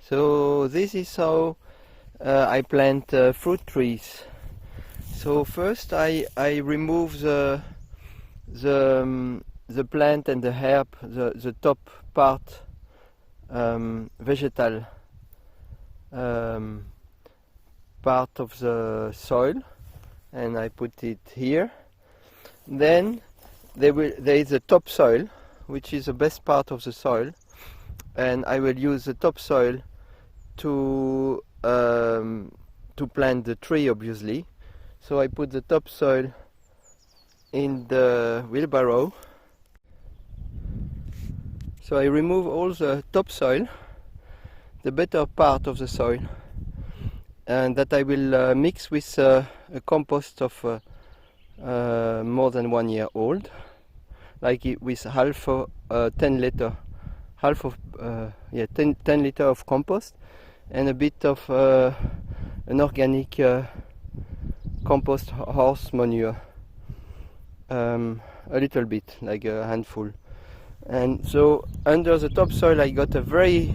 So this is how I plant fruit trees. So first I remove the plant and the herb, the top part, vegetal part of the soil, and I put it here. Then there is the topsoil, which is the best part of the soil, and I will use the topsoil to plant the tree, obviously. So I put the topsoil in the wheelbarrow. So I remove all the topsoil, the better part of the soil, and that I will mix with a compost of more than 1 year old, like with half of 10 liter of compost and a bit of an organic compost horse manure, a little bit, like a handful. And so under the topsoil I got a very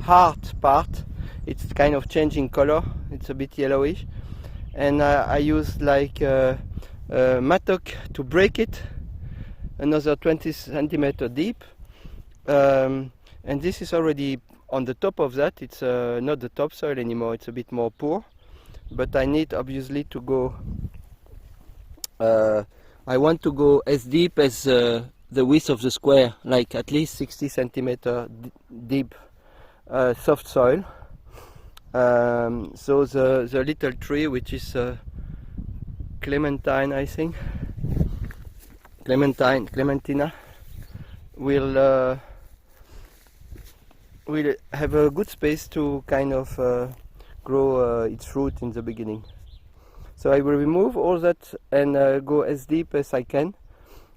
hard part. It's kind of changing color, it's a bit yellowish, and I used like mattock to break it, another 20 centimeter deep, and this is already on the top of that. It's not the topsoil anymore, it's a bit more poor, but I need obviously to go, I want to go as deep as the width of the square, like at least 60 centimeter deep soft soil. So the little tree, which is clementine, I think, clementina, will have a good space to kind of grow its fruit in the beginning. So I will remove all that and go as deep as I can,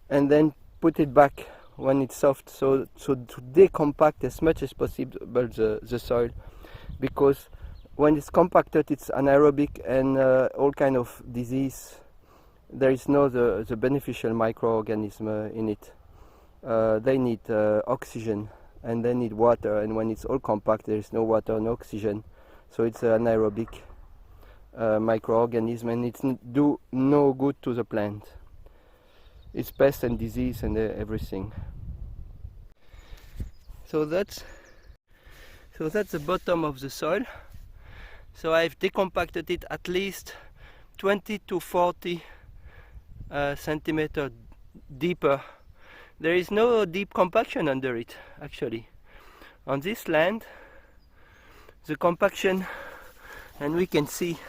and then put it back when it's soft, so to decompact as much as possible the soil, because when it's compacted it's anaerobic and all kind of disease. There is no the beneficial microorganism in it. They need oxygen and they need water, and when it's all compact there is no water, no oxygen, so it's an anaerobic microorganism, and it's do no good to the plant. It's pest and disease and everything. So that's the bottom of the soil. So I've decompacted it at least 20 to 40 centimeter deeper. There is no deep compaction under it, actually. On this land, the compaction, and we can see,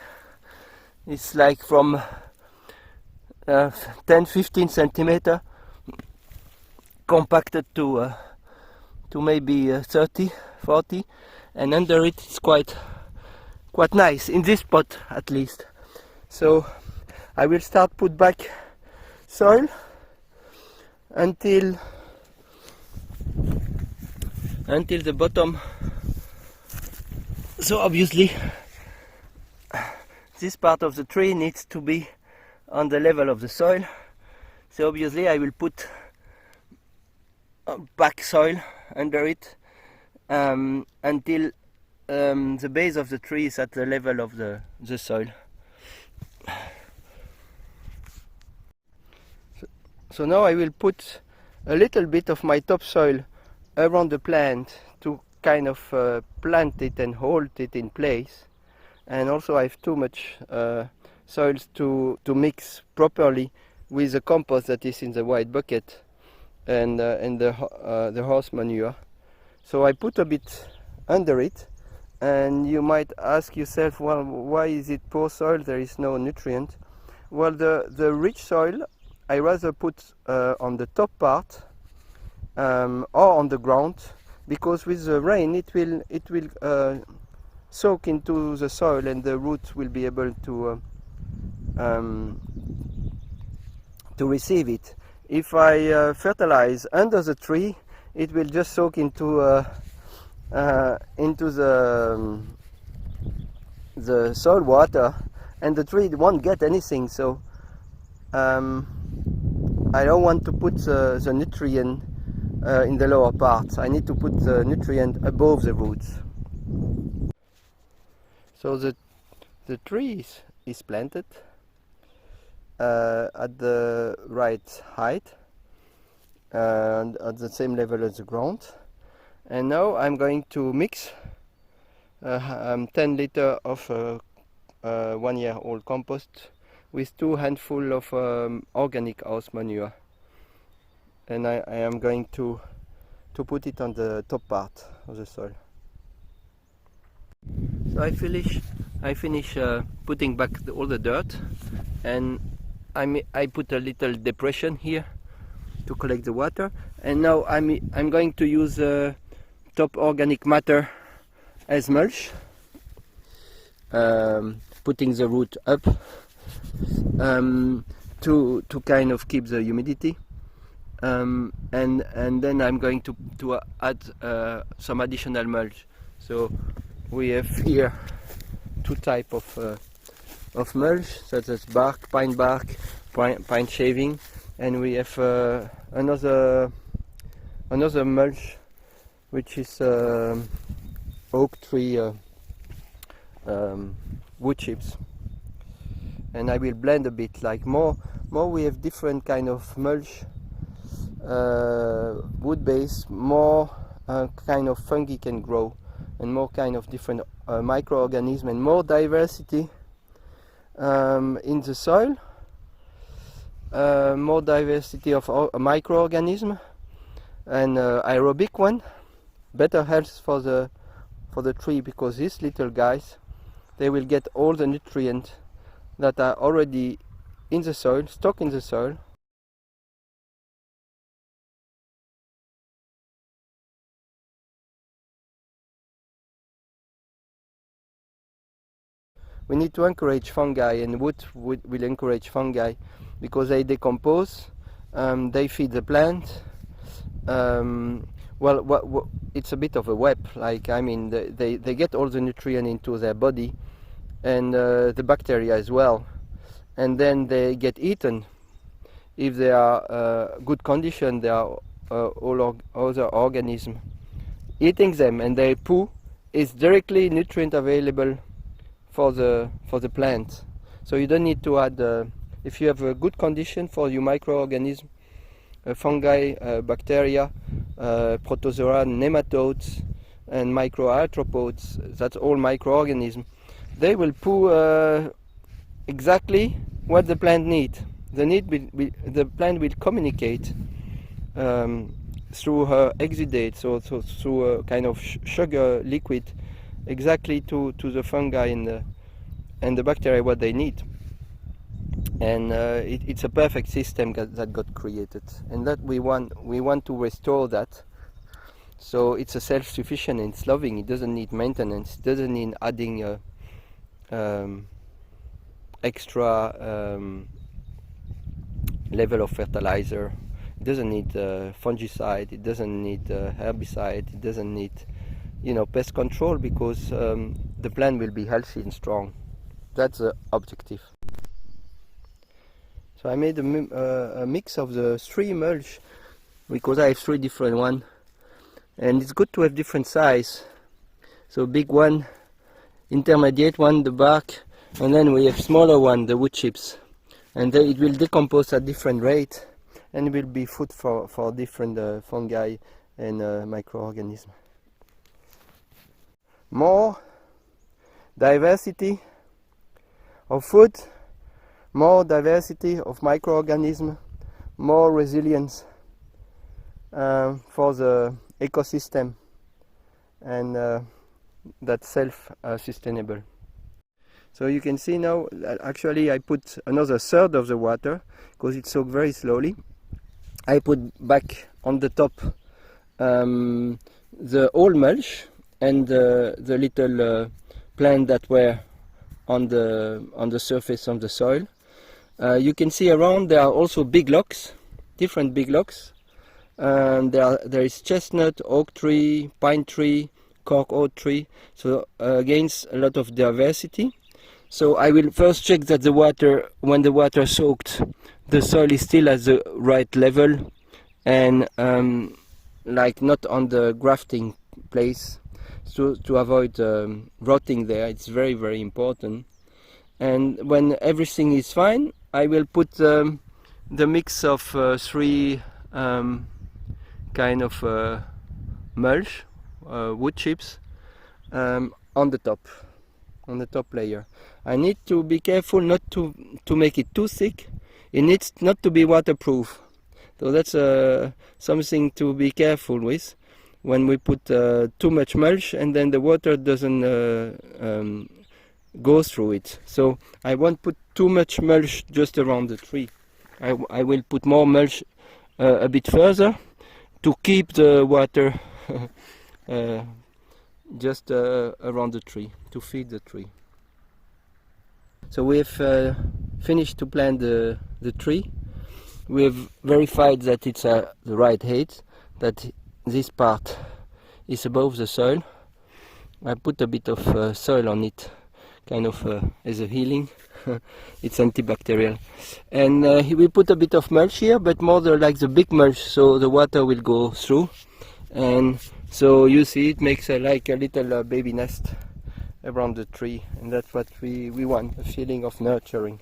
it's like from 10-15 centimeter compacted to maybe 30-40, and under it it's quite nice, in this spot at least. So I will start put back soil until the bottom. So obviously this part of the tree needs to be on the level of the soil, so obviously I will put back soil under it until the base of the tree is at the level of the soil. So now I will put a little bit of my topsoil around the plant to kind of plant it and hold it in place, and also I have too much soils to mix properly with the compost that is in the white bucket and the horse manure. So I put a bit under it, and you might ask yourself, well, why is it poor soil? There is no nutrient. Well, the rich soil I rather put on the top part or on the ground, because with the rain it will soak into the soil and the roots will be able to receive it. If I fertilize under the tree, it will just soak into the soil water, and the tree won't get anything. So I don't want to put the nutrient in the lower parts. I need to put the nutrient above the roots. So the tree is planted at the right height and at the same level as the ground. And now I'm going to mix 10 liters of 1-year-old compost with 2 handfuls of organic house manure, and I am going to put it on the top part of the soil. So I finish putting back all the dirt, and I put a little depression here to collect the water, and now I'm going to use top organic matter as mulch, putting the root up to kind of keep the humidity, and then I'm going to add some additional mulch. So we have here 2 types of mulch, such as pine bark, pine shaving, and we have another mulch which is oak tree wood chips. And I will blend a bit, like more we have different kind of mulch, wood base, more kind of fungi can grow, and more kind of different microorganisms, and more diversity in the soil, more diversity of microorganisms, and aerobic one, better health for the tree, because these little guys, they will get all the nutrients that are already in the soil, stored in the soil. We need to encourage fungi, and wood will encourage fungi because they decompose, they feed the plant. Well, it's a bit of a web, like, I mean, they get all the nutrient into their body, and the bacteria as well, and then they get eaten. If they are good condition, there are all other organisms eating them, and their poo is directly nutrient available for the plant. So you don't need to add, if you have a good condition for your microorganism, fungi, bacteria, protozoa, nematodes, and microarthropods, that's all microorganisms. They will poo exactly what the plant needs. The plant will communicate through her exudate, so through a kind of sugar liquid, exactly to the fungi and the bacteria what they need. And it's a perfect system that got created, and that we want to restore that. So it's a self-sufficient, and it's loving. It doesn't need maintenance. It doesn't need adding extra level of fertilizer. It doesn't need fungicide. It doesn't need herbicide. It doesn't need, pest control, because the plant will be healthy and strong. That's the objective. So I made a mix of the 3 mulch, because I have 3 different ones, and it's good to have different size. So big one, intermediate one, the bark, and then we have smaller one, the wood chips, and it will decompose at different rate, and will be food for different fungi and microorganisms. More diversity of food, more diversity of microorganisms, more resilience for the ecosystem, and that's self-sustainable. So you can see now, actually I put another third of the water, because it soaks very slowly. I put back on the top the old mulch and the little plant that were on the surface of the soil. You can see around there are also big logs, different big logs. There is chestnut, oak tree, pine tree, cork oak tree. So against a lot of diversity. So I will first check that the water, when the water soaked, the soil is still at the right level, and like not on the grafting place. to avoid rotting there. It's very, very important. And when everything is fine, I will put the mix of 3 kind of mulch, wood chips, on the top layer. I need to be careful not to make it too thick. It needs not to be waterproof. So that's something to be careful with when we put too much mulch and then the water doesn't go through it. So I won't put too much mulch just around the tree. I will put more mulch a bit further to keep the water just around the tree, to feed the tree. So we've finished to plant the tree. We've verified that it's the right height, that this part is above the soil. I put a bit of soil on it, kind of as a healing. It's antibacterial. And we put a bit of mulch here, but more like the big mulch, so the water will go through. And so you see it makes like a little baby nest around the tree, and that's what we want, a feeling of nurturing.